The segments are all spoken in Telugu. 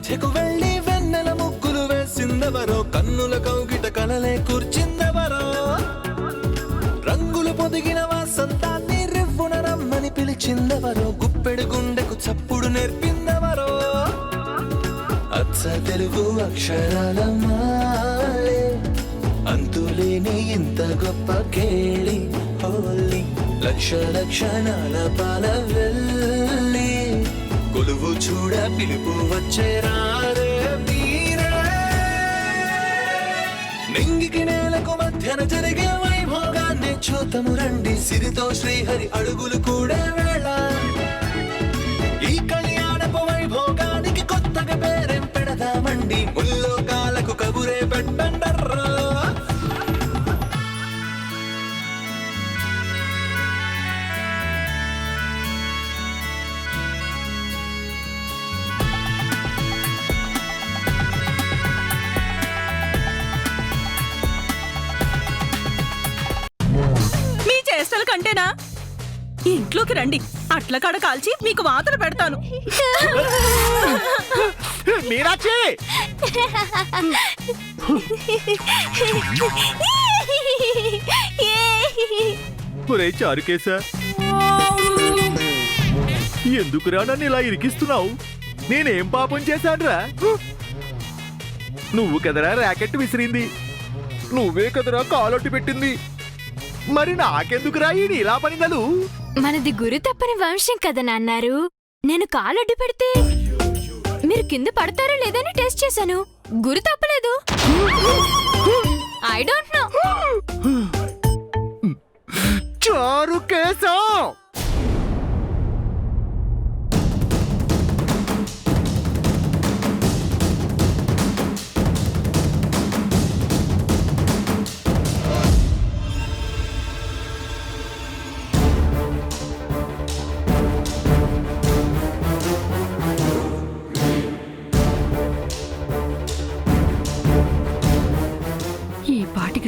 మధ్యకు వెళ్ళి వెన్నెల ముగ్గులు వేసిందెవరో, కన్నుల కౌగిట కలలే కూర్చిందెవరో, రంగులు పొదిగిన వాసంతాన్ని రివ్వున రమ్మని పిలిచిందెవరో, గుప్పెడు గుండెకు చప్పుడు నేర్పిందెవరో, అచ్చ తెలుగు అక్షరాల మాలే, అంతులేని ఇంత గొప్ప కేళి హోలీ, లక్ష లక్షణాల పాల వెళ్ళి, కొలువు చూడ పిలుపు వచ్చేరారే మీరే, నింగికి నేలకు మధ్యన జరిగే వైభోగాన్ని చూతము రండి, సిరితో శ్రీహరి అడుగులు కూడా వేళ, ఈ కళ్యాణపు వైభోగానికి కొత్తగా పేరేం పెడదామండి, ముల్లోకాలకు కబురే పెట్టండర్రా. మీ చేష్టల కంటేనా ఇంట్లోకి రండి, అట్ల కాడ కాల్చి మీకు వాతలు పెడతాను. మీనాక్షి ఒరే చారుకేశా, ఎందుకురా నన్ను ఇలా ఇరికిస్తున్నావు? నేనేం పాపం చేశానురా? నువ్వు కదరా ర్యాకెట్ విసిరింది, నువ్వే కదరా కాలొట్టి పెట్టింది, మరి నాకెందుకురా ఈ ఇలా పనిదలు? మనది గురు తప్పని వంశం కదా నాన్నారు. నేను కాలొడ్డు పెడితే మీరు కింద పడతారో లేదని టెస్ట్ చేశాను. గురు తప్పలేదు. I don't know. చారుకేశా,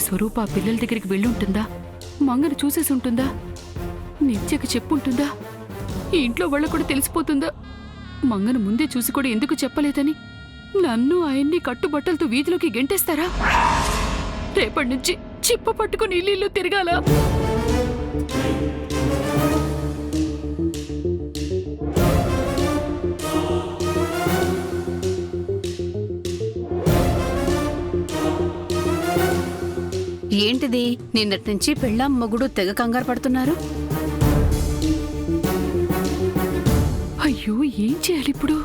స్వరూప ఆ పిల్లల దగ్గరికి వెళ్ళుంటుందా? మంగను చూసేసి ఉంటుందా? నిత్యకి చెప్పుంటుందా? ఈ ఇంట్లో వాళ్ళ కూడా తెలిసిపోతుందా? మంగను ముందే చూసి కూడా ఎందుకు చెప్పలేదని నన్ను ఆయన్ని కట్టుబట్టలతో వీధిలోకి గెంటేస్తారా? రేపటి నుంచి చిప్ప పట్టుకుని ఇల్లు తిరగాల. ఏంటిది? నిన్నటి నుంచి పెళ్ళాం మొగుడు తెగ కంగారు పడుతున్నారు. అయ్యో, ఏం చేయాలి ఇప్పుడు?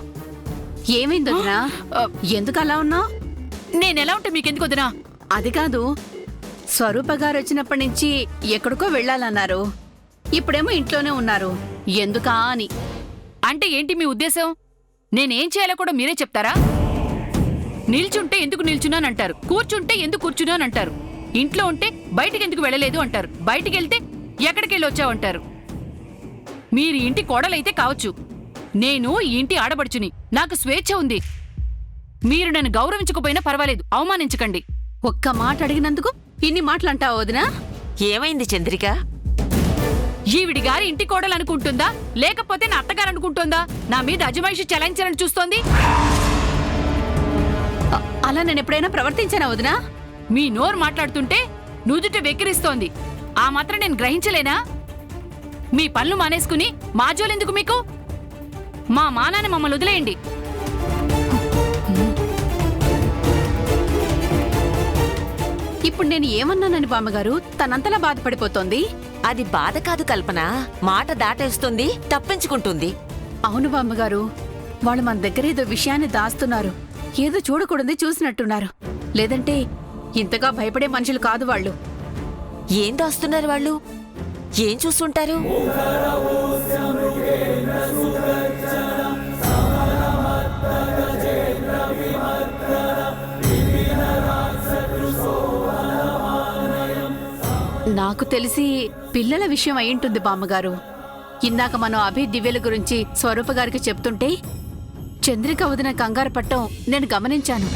ఏమైందొదినా? ఎందుకు అలా ఉన్నావు? నేనెలా ఉంటే మీకెందుకు వదినా? అది కాదు, స్వరూప గారు వచ్చినప్పటి నుంచి ఎక్కడికో వెళ్ళాలన్నారు, ఇప్పుడేమో ఇంట్లోనే ఉన్నారు, ఎందుకా అని. అంటే ఏంటి మీ ఉద్దేశం? నేనేం చేయాలో కూడా మీరే చెప్తారా? నిల్చుంటే ఎందుకు నిల్చున్నానంటారు, కూర్చుంటే ఎందుకు కూర్చున్నానంటారు, ఇంట్లో ఉంటే బయటికి ఎందుకు వెళ్ళలేదు అంటారు, బయటికి వెళ్తే ఎక్కడికి వెళ్ళి వచ్చావంటారు. మీరు ఇంటి కోడలైతే కావచ్చు, నేను ఈ ఇంటి ఆడబడుచుని, నాకు స్వేచ్ఛ ఉంది. మీరు నన్ను గౌరవించకపోయినా పర్వాలేదు, అవమానించకండి. ఒక్క మాట అడిగినందుకు ఇన్ని మాటలంటావు వదినా? ఏమైంది చంద్రిక? ఈవిడి గారి ఇంటి కోడలు అనుకుంటుందా, లేకపోతే నా అత్తగారు అనుకుంటుందా నా మీద అజమాయిషి చెలాయించాలని చూస్తోంది? అలా నేను ఎప్పుడైనా ప్రవర్తించానా వదినా? మీ నోరు మాట్లాడుతుంటే నుదుట వెక్కిరిస్తోంది, ఆ మాత్రం నేను గ్రహించలేనా? మీ పనులు మానేసుకుని మా జోలెందుకు మీకు? మా మానాన్ని మమ్మల్ని వదిలేయండి. ఇప్పుడు నేను ఏమన్నానని బామ్మగారు తనంతలా బాధపడిపోతోంది? అది బాధ కాదు కల్పన, మాట దాటేస్తుంది, తప్పించుకుంటుంది. అవును బామ్మగారు, వాళ్ళు మన దగ్గర ఏదో విషయాన్ని దాస్తున్నారు, ఏదో చూడకూడదు చూసినట్టున్నారు, లేదంటే ఇంతగా భయపడే మనుషులు కాదు వాళ్ళు. ఏం దాస్తున్నారు వాళ్ళు? ఏం చూస్తుంటారు? నాకు తెలిసి పిల్లల విషయం అయింటుంది బామ్మగారు. ఇందాక మనం అభి దివ్యల గురించి స్వరూప గారికి చెప్తుంటే చంద్రిక వదిన కంగారు పట్టం నేను గమనించాను.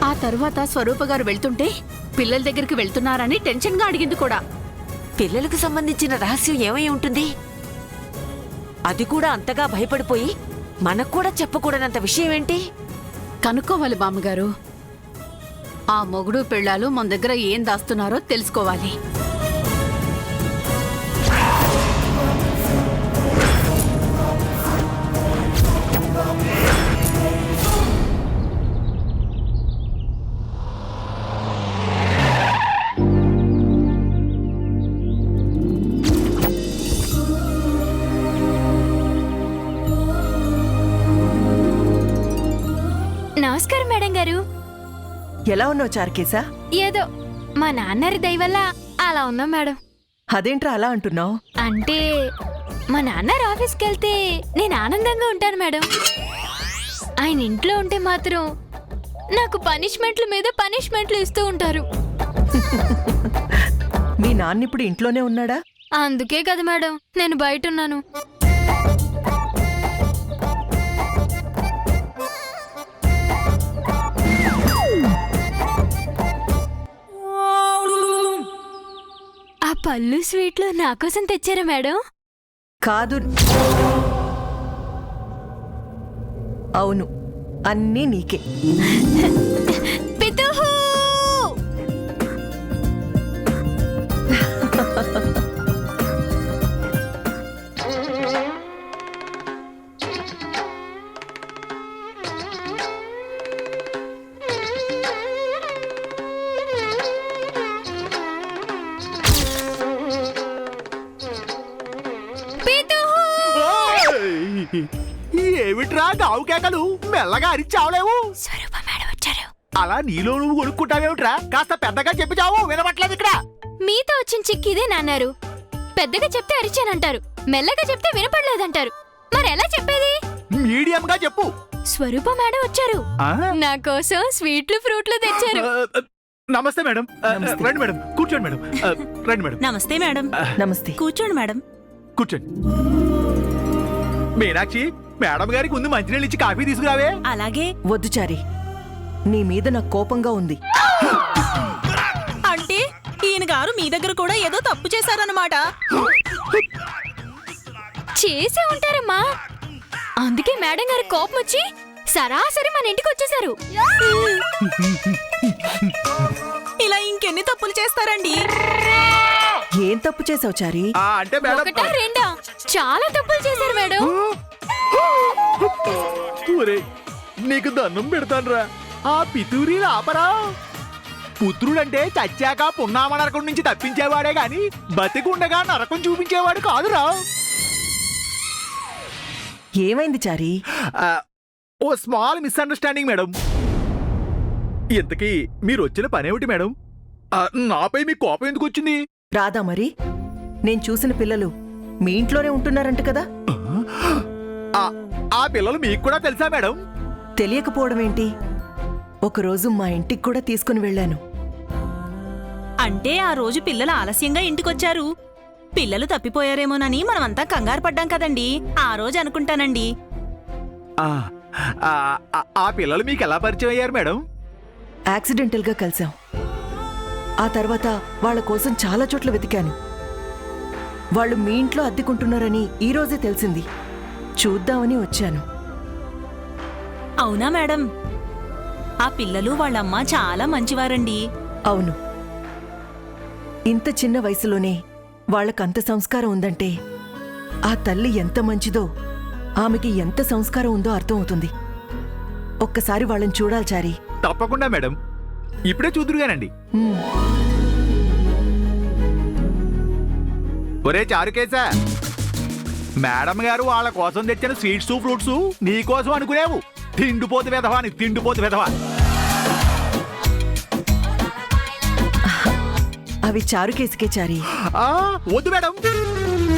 ఆ తరువాత స్వరూప గారు వెళ్తుంటే పిల్లల దగ్గరికి వెళ్తున్నారని టెన్షన్గా అడిగింది కూడా. పిల్లలకు సంబంధించిన రహస్యం ఏమై ఉంటుంది? అది కూడా అంతగా భయపడిపోయి మనకు కూడా చెప్పకూడనంత విషయం ఏంటి? కనుక్కోవాలి బామ్మగారు. ఆ మొగుడు పెళ్ళాలు మన దగ్గర ఏం దాస్తున్నారో తెలుసుకోవాలి. నమస్కారం మేడం గారు. ఎలా ఉన్నావు చారుకేశా? ఏదో మా నాన్నరి దయ వల్ల అలా ఉన్నాం మేడం. అదేంట్రా అలా అంటున్నావు? అంటే మా నాన్నగారు ఆఫీస్కి వెళ్తే నేను ఆనందంగా ఉంటాను మేడం. ఆయన ఇంట్లో ఉంటే మాత్రం నాకు పనిష్మెంట్ల మీద పనిష్మెంట్లు ఇస్తూ ఉంటారు. మీ నాన్న ఇప్పుడు ఇంట్లోనే ఉన్నాడా? అందుకే కదా మేడం నేను బయట ఉన్నాను. ఆ పళ్ళు స్వీట్లు నా కోసం తెచ్చారా మేడం? కాదు. అవును, అన్నీ నీకే. పితుహు! ఏమిట్రా గావు కేకలు? మెల్లగా అరిచావలేవు. స్వరూప మేడం వచ్చారు. అలా నీలో నువ్వు కొనుక్కుంటావేమిట్రా? కాస్త పెద్దగా చెప్పి చావు, వినపట్లేదు ఇక్కడ. మీతో వచ్చిన చిక్కు ఇదే నాన్నారు. పెద్దగా చెప్తే అరిచానంటారు, మెల్లగా చెప్తే వినపడలేదంటారు. మరి ఎలా చెప్పేది? మీడియం గా చెప్పు. స్వరూప మేడం వచ్చారు. ఆ? నా కోసం స్వీట్లు ఫ్రూట్లు తెచ్చారు. నమస్తే మేడం. నమస్తే. రండి మేడం, కూర్చోండి మేడం. రండి మేడం, నమస్తే మేడం. నమస్తే. కూర్చోండి మేడం. కూర్చోండి. మీనాక్షి, మేడం గారికి ముందు మంచినీళ్ళు ఇచ్చి కాఫీ తీసుకురావే. అలాగే. వద్దు చారి, నీ మీద నాకు కోపంగా ఉంది. అంటే ఈయన గారు మీ దగ్గర కూడా ఏదో తప్పు చేశారన్నమాట. చేసే ఉంటారమ్మా. అందుకే మేడం గారి కోపం వచ్చి సరాసరి మన ఇంటికి వచ్చేసారు. ఇలా ఇంకెన్ని తప్పులు చేస్తారండి? ఏం తప్పు చేసావు చారి? అంటే మేడం, ఒకటా రెండా? చాలా తప్పులు చేశారు మేడం. ఒరేయ్, నీకు దండం పెడతానురా. ఆ పితూరి ఆపరా. పుత్రుడంటే చచ్చాక పున్నామ నరకం నుంచి తప్పించేవాడే గాని బతికుండగా నరకం చూపించేవాడు కాదురా. ఏమైంది చారి? ఓ స్మాల్ మిస్అండర్స్టాండింగ్ మేడం. ఇంతకీ మీరు వచ్చిన పనేమిటి మేడం? నాపై మీ కోపం ఎందుకు వచ్చింది? రాదా మరి? నేను చూసిన పిల్లలు మీ ఇంట్లోనే ఉంటున్నారంట కదా? ఆ పిల్లలు మీకు కూడా తెలుసా మేడం? తెలియకపోవడం ఏంటి? ఒకరోజు మా ఇంటికి కూడా తీసుకుని వెళ్ళాను. అంటే ఆ రోజు పిల్లలు ఆలస్యంగా ఇంటికొచ్చారు. పిల్లలు తప్పిపోయారేమోనని మనమంతా కంగారు పడ్డాం కదండి. ఆ రోజు అనుకుంటానండి. ఆ పిల్లలు మీకు ఎలా పరిచయం అయ్యారు మేడం? యాక్సిడెంటల్గా కలిశాం. ఆ తర్వాత వాళ్ళ కోసం చాలా చోట్ల వెతికాను. వాళ్ళు మీ ఇంట్లో అద్దెకుంటున్నారని ఈ రోజే తెలిసింది. చూద్దామని వచ్చాను. అవునా మేడం? ఆ పిల్లలు వాళ్ళమ్మ చాలా మంచివారండి. అవును. ఇంత చిన్న వయసులోనే వాళ్ళకంత సంస్కారం ఉందంటే ఆ తల్లి ఎంత మంచిదో, ఆమెకి ఎంత సంస్కారం ఉందో అర్థం అవుతుంది. ఒక్కసారి వాళ్ళని చూడాలి చారి. తప్పకుండా మేడం, ఇప్పుడే చూదురుగానండి. ఒరే చారుకేశా, మేడం గారు వాళ్ళ కోసం తెచ్చిన స్వీట్స్ ఫ్రూట్స్ నీకోసం అనుకునేవు. తిండిపోతు వెధవా, నీ తిండిపోతు వెధవా. అవి చారుకేసుకే చారి. వద్దు మేడం,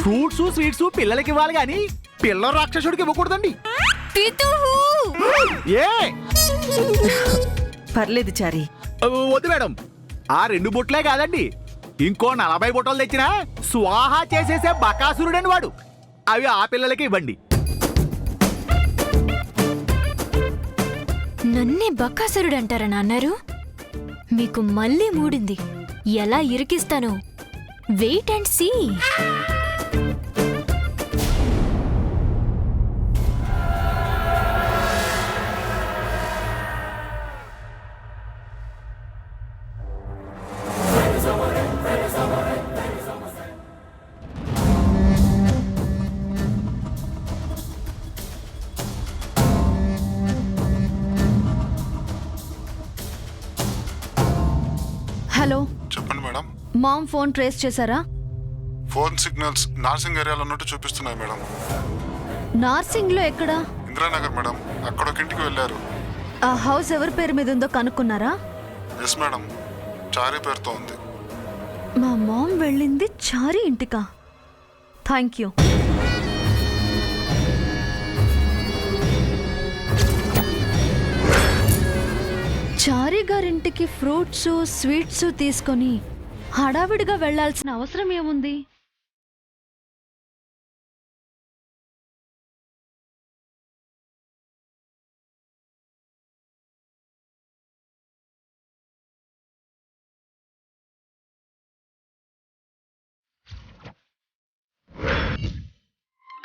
ఫ్రూట్స్ స్వీట్స్ పిల్లలకి ఇవ్వాలి గాని పిల్ల రాక్షసుడికి ఇవ్వకూడదండి. పితుహు! ఏ పర్లేదు చారి. వద్దు మేడం, ఆ 2 బుట్లే కాదండి, ఇంకో 40 బుట్టలు తెచ్చినా స్వాహా చేసేసే బకాసురుడని వాడు. అవి ఆ పిల్లలకి ఇవ్వండి. నన్నే బక్కాసురుడు అంటారా నాన్నారు? మీకు మళ్ళీ మూడింది. ఎలా ఇరికిస్తానో వెయిట్ అండ్ సీ. హలో, చెప్పండి మేడం. మామ్ ఫోన్ ట్రేస్ చేశారా? ఫోన్ సిగ్నల్స్ నార్సింగ్ ఏరియాలో ఉన్నట్టు చూపిస్తున్నాయి మేడం. నార్సింగ్లో ఎక్కడా? ఇందిరానగర్ మేడం. అక్కడ ఒక ఇంటికి వెళ్ళారు. ఆ హౌస్ ఎవరి పేరు మీద ఉందో కనుక్కున్నారా? ఎస్ మేడం, చారీ పేరుతో ఉంది. మా మామ్ వెళ్ళింది చారీ ఇంటికా? Thank you. చారీ గారింటికి ఫ్రూట్స్ స్వీట్స్ తీసుకొని హడావిడిగా వెళ్లాల్సిన అవసరం ఏముంది?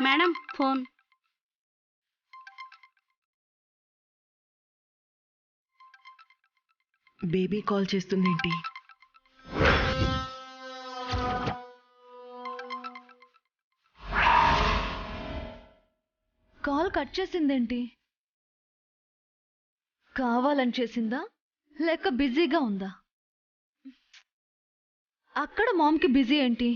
Madam phone. బేబీ కాల్ చేస్తుందేంటి? కాల్ కట్ చేసిందేంటి? కావాలని చేసిందా లేక బిజీగా ఉందా? అక్కడ మామ్కి బిజీ ఏంటి?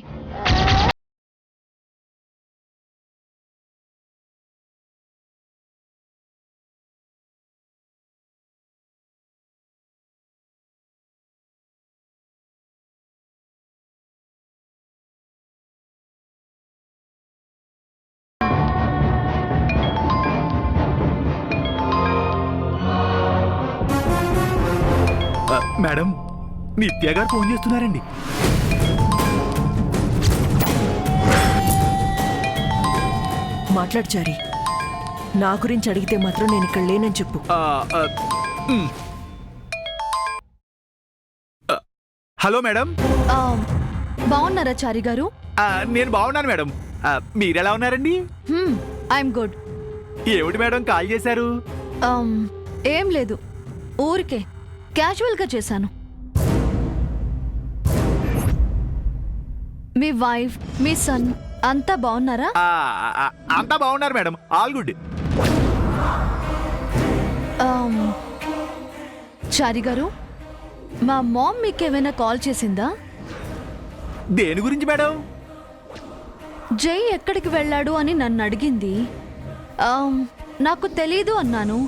మేడం, నిత్య గారు ఫోన్ చేస్తున్నారండి. మాట్లాడు చారి. నా గురించి అడిగితే మాత్రం నేను ఇక్కడ లేనని చెప్పు. Hello madam. బాగున్నారా చారి గారు? నేను బాగున్నాను మేడం. మీరెలా ఉన్నారండి? I'm good. ఏమిటి మేడం కాల్ చేశారు? ఏం లేదు, ఊరికే క్యాజువల్గా చేశాను. మీ వైఫ్ మీ సన్ అంతా బాగున్నారా? అంతా బాగున్నారు మేడం, ఆల్ గుడ్. చారి గారు, మా మామ్ మీకేమైనా కాల్ చేసిందా? దేని గురించి మేడం? జై ఎక్కడికి వెళ్ళాడు అని నన్ను అడిగింది. నాకు తెలీదు అన్నాను.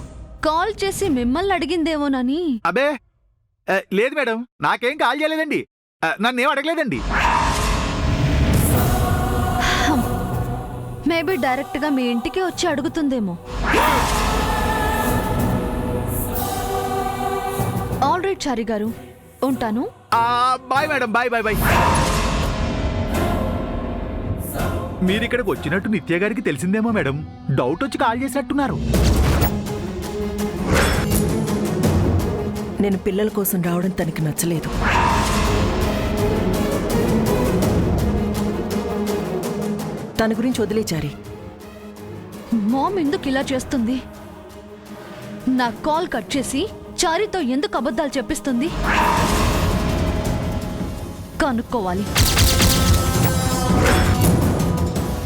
కాల్ చేసి మిమ్మల్ని అడిగిందేమోనని. అబే లేదు మేడం, నాకేం కాల్ చేయలేదండి. నన్నేం అడగలేదండి. మేబీ డైరెక్ట్గా మీ ఇంటికి వచ్చి అడుగుతుందేమో. ఆల్ రైట్ చారి గారు, ఉంటాను. Bye madam, bye bye bye. మీరు ఇక్కడికి వచ్చినట్టు నిత్య గారికి తెలిసిందేమో మేడం. డౌట్ వచ్చి కాల్ చేసినట్టున్నారు. నేను పిల్లల కోసం రావడం తనకి నచ్చలేదు. తన గురించి వదిలే చారి. మామ్ ఎందుకు ఇలా చేస్తుంది? నా కాల్ కట్ చేసి చారితో ఎందుకు అబద్ధాలు చెప్పిస్తుంది? కనుక్కోవాలి.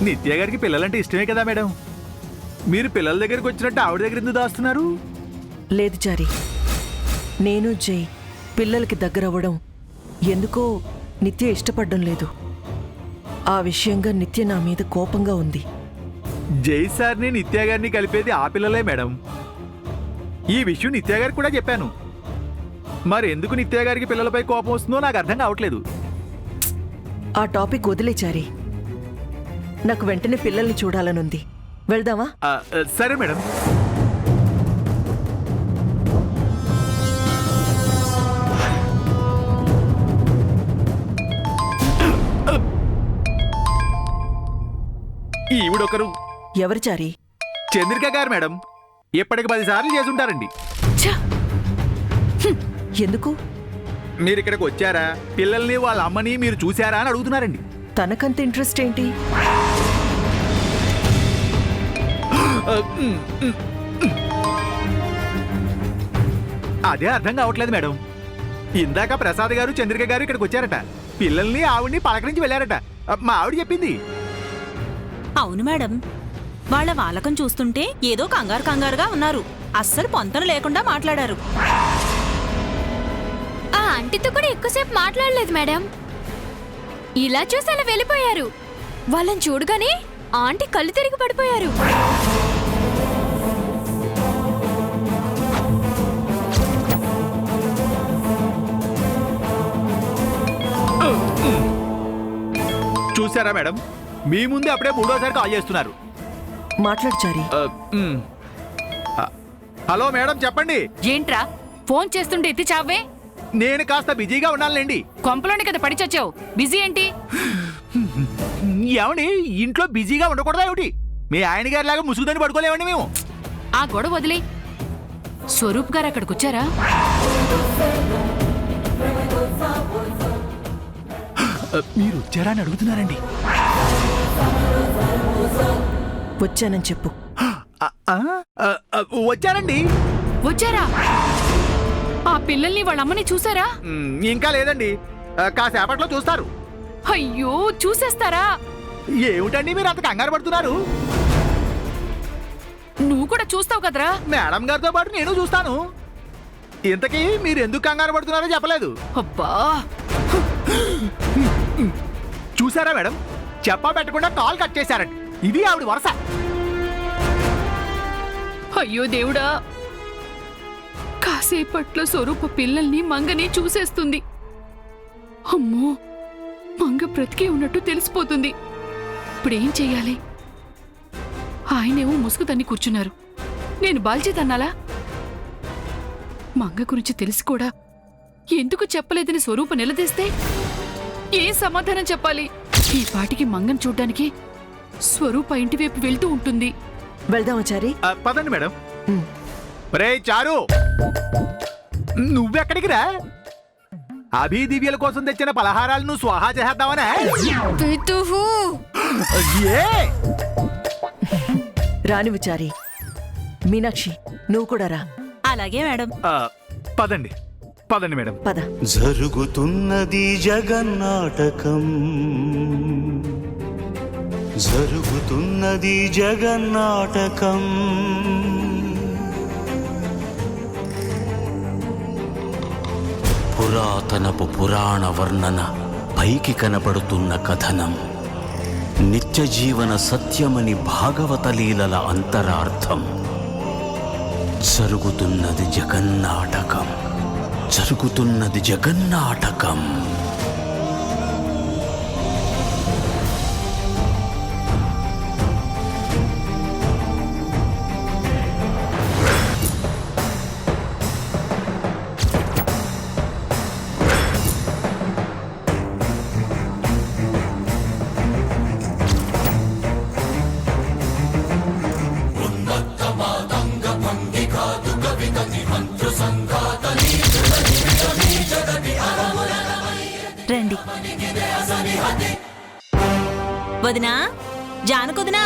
నిత్య గారికి పిల్లలంటే ఇష్టమే కదా మేడం. మీరు పిల్లల దగ్గరికి వచ్చినట్టు ఆవిడ దగ్గర ఎందుకు దాస్తున్నారు? లేదు చారి, నేను జై పిల్లలకి దగ్గరవ్వడం ఎందుకో నిత్య ఇష్టపడడం లేదు. ఆ విషయంగా నిత్య నా మీద కోపంగా ఉంది. జై సార్ని నిత్య గారిని కలిపేది ఆ పిల్లలే మేడం. ఈ విషయం నిత్య గారికి కూడా చెప్పాను. మరి ఎందుకు నిత్య గారికి పిల్లలపై కోపం వస్తుందో నాకు అర్థం కావట్లేదు. ఆ టాపిక్ వదిలే చారి. నాకు వెంటనే పిల్లల్ని చూడాలనుంది. వెళ్దామా? సరే మేడం. ఈవిడొకరు. ఎవరు చారి? చంద్రిక గారు మేడం. ఇప్పటికి 10 సార్లు చేసుంటారండి. ఎందుకు? మీరు ఇక్కడికి వచ్చారా, పిల్లల్ని వాళ్ళ అమ్మని మీరు చూసారా అని అడుగుతున్నారండి. తనకంత ఇంట్రెస్ట్ ఏంటి? అదే అర్థం కావట్లేదు మేడం. ఇందాక ప్రసాద్ గారు చంద్రిక గారు ఇక్కడికి వచ్చారట, పిల్లల్ని ఆవిడ్ని పలకరించి వెళ్ళారట. మా ఆవిడ చెప్పింది. అవును మేడం, వాళ్ళ వాలకం చూస్తుంటే ఏదో కంగారుగా ఉన్నారు. అస్సలు పొంతన లేకుండా మాట్లాడారు. ఆ ఆంటీతో కూడా ఎక్కువసేపు మాట్లాడలేదు మేడం. ఇలా చూసి అలా వెళ్ళిపోయారు. వాళ్ళని చూడగానే ఆంటీ కళ్ళు తిరిగి పడిపోయారు. చూసారా మేడం, మీ ముందే అప్పుడే మూడోసారి కాల్ చేస్తున్నారు. మాట్లాడు చారి. హలో మేడం, చెప్పండి. ఏంట్రా ఫోన్ చేస్తుంటే ఎత్తి చావే? నేను కాస్త బిజీగా ఉన్నానులేండి. కొంపలోనే కదా పడి చచ్చావు, బిజీ ఏంటి? ఏమండి, ఇంట్లో బిజీగా ఉండకూడదా ఏమిటి? మీ ఆయన గారి లాగా ముసుగుదని పడుకోలేమండి మేము. ఆ గొడవ వదిలే. స్వరూప్ గారు అక్కడికి వచ్చారా? మీరు వచ్చారా అని అడుగుతున్నారండి. వచ్చానని చెప్పు. వచ్చారండి. వచ్చారా? ఆ పిల్లల్ని వాళ్ళ అమ్మని చూసారా? ఇంకా లేదండి, కాసేపట్లో చూస్తారు. అయ్యో, చూసేస్తారా? ఏమిటండి మీరు అంత కంగారు పడుతున్నారు? నువ్వు కూడా చూస్తావు కదరా? మేడం గారితో పాటు నేను చూస్తాను. ఇంతకీ మీరు ఎందుకు కంగారు పడుతున్నారో చెప్పలేదు. అబ్బా, చూసారా మేడం, చెప్పా పెట్టకుండా కాల్ కట్ చేశారండి. ఇది ఆవిడ వరస. అయ్యో దేవుడా, కాసేపట్లో స్వరూప పిల్లల్ని మంగని చూసేస్తుంది. అమ్మో, మంగ బ్రతికే ఉన్నట్టు తెలిసిపోతుంది. ఇప్పుడేం చెయ్యాలి? ఆయనేమో ముసుగు తన్ని కూర్చున్నారు. నేను బాల్చేతన్నాలా? మంగ గురించి తెలిసి కూడా ఎందుకు చెప్పలేదని స్వరూప నిలదీస్తే ఏ సమాధానం చెప్పాలి? ఈ పాటికి మంగని చూడ్డానికి స్వరూప ఇంటివైపు వెళ్తూ ఉంటుంది. వెళ్దామా చారి? పదండి మేడం. రే చారు, నువ్వెక్కడికి రా? అభి దివ్యల కోసం తెచ్చిన పలహారాలను స్వాహా చేద్దామనే. రానివి చారి. మీనాక్షి, నువ్వు కూడా రా. అలాగే మేడం. పదండి పదండి మేడం. పద. జరుగుతున్నది జగన్నాటకం, జరుగుతున్నది జగన్నాటకం. పురాతనపు పురాణ వర్ణన, పైకి కనబడుతున్న కథనం, నిత్య జీవన సత్యమని భాగవత లీలల అంతరార్థం. జరుగుతున్నది జగన్నాటకం, జరుగుతున్నది జగన్నాటకం. రండి వదినా, జానకొదినా.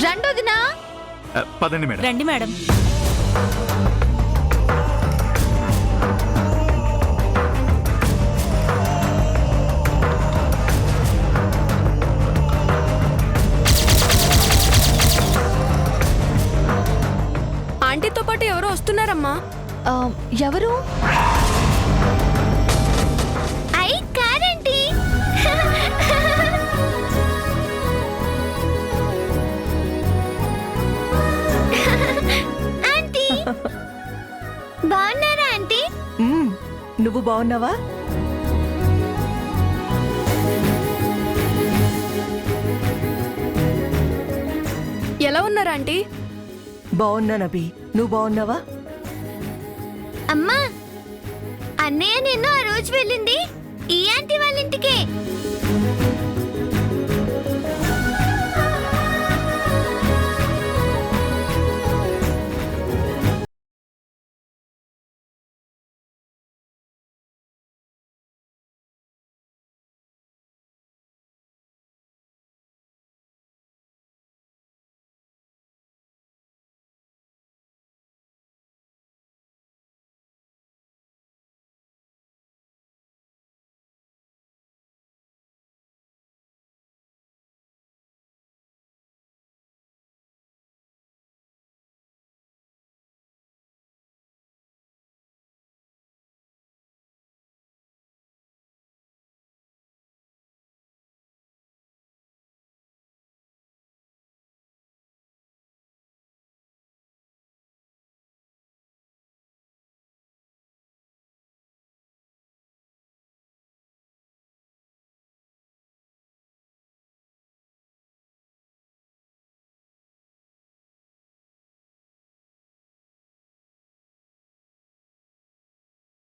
రండొదినా. పదండి మేడం. రండి మేడం. ఆంటీతో పాటు ఎవరో వస్తున్నారమ్మా. ఎవరు? ఐ కారంటీ. ఆంటీ బాగున్నారా? ఆంటీ నువ్వు బాగున్నావా? ఎలా ఉన్నారా ఆంటీ? బాగున్నానబి, నువ్వు బాగున్నావా? అమ్మా, అన్నయ్య నిన్ను ఆ రోజు వెళ్ళింది ఈ ఆంటీ వాళ్ళ ఇంటికే.